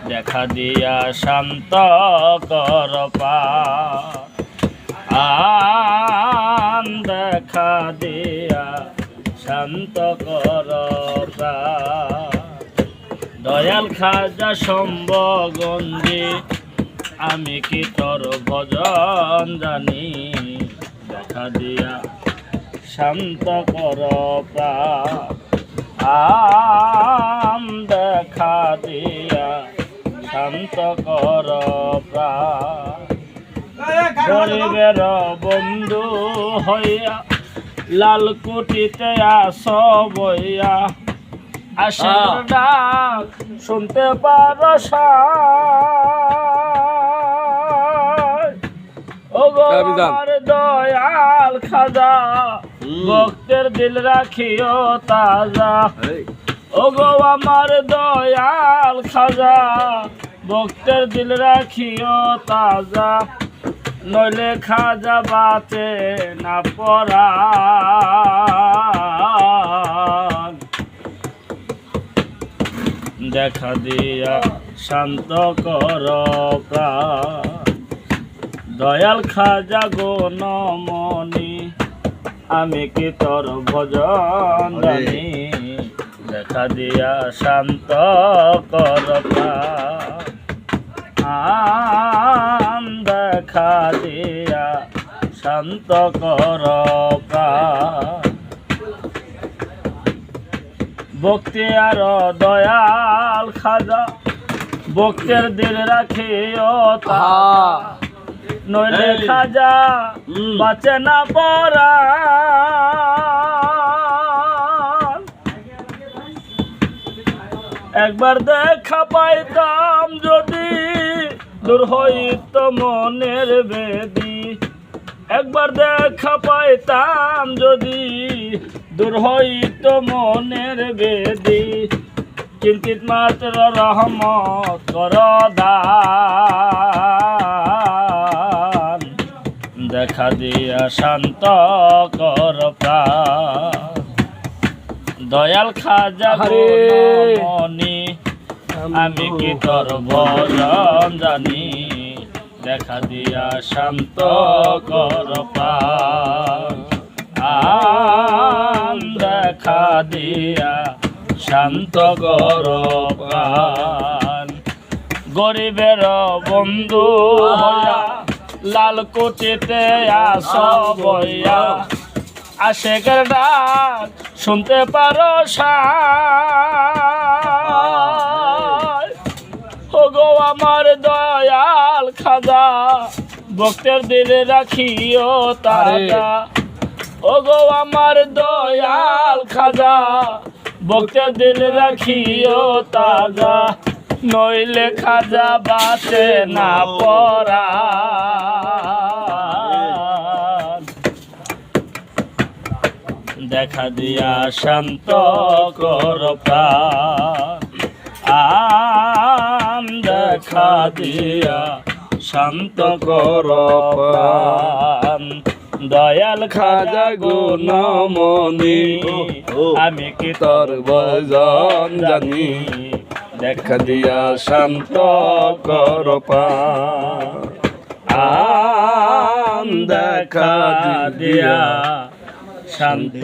দেখা দিয়া শান্ত কর প্রাণ দেখা দিয়া শান্ত কর প্রাণ দয়াল খাজা সম্ভগঞ্জে আমি কি তোর ভজন জানি দেখা দিয়া শান্ত কর প্রাণ দেখা দিয়া শান্ত কর প্রাণ গরিবের বন্ধু হইয়া লালকুটিতে আস বইয়া আশার ডাক শুনতে পারো ওগো আমার দয়াল খাজা ভক্তের দিল রাখিও তাজা ওগো আমার দয়াল খাজা ভক্তের দিল রাখিও তাজা নইলে খাজা বাঁচে না পরা দেখা দিয়া শান্ত কর প্রাণ দয়াল খাজা গণমণি আমি কি তোর ভজন জানি দেখা দিয়া শান্ত কর প্রাণ দেখা দিয়া শান্ত কর প্রাণ ভক্তি আর দয়াল খাজা ভক্তের দিল রাখিও নইলে খাজা বাঁচে না পরা একবার দেখা পাইতাম যদি দূর হইত মনের বেদি একবার দেখা পাইতাম যদি দূর হইত মনের বেদি চিন্তিত মাত্র রহমত কর দান দেখা দিয়া শান্ত কর প্রাণ দয়াল খাজা গণমণি আমি কি তোর ভজন জানি দেখা দিয়া শান্ত কর প্রাণ দেখা দিয়া শান্ত কর প্রাণ গরিবের বন্ধু হইয়া লালকুটিতে আস বইয়া আশেকের ডাক শুনতে পারো ওগো আমার দয়াল খাজা ভক্তের দিলে রাখিও তাজা ওগো আমার দয়াল খাজা ভক্তের দিলে রাখিও তাজা নইলে খাজা বাঁচে না পরা দেখা দিয়া শান্ত কর প্রাণ দেখা দিয়া শান্ত কর প্রাণ দয়াল খাজা গুণমণি আমি কি তোর ভজন জানি দেখা দিয়া শান্ত কর প্রাণ দেখা দিয়া শান্ত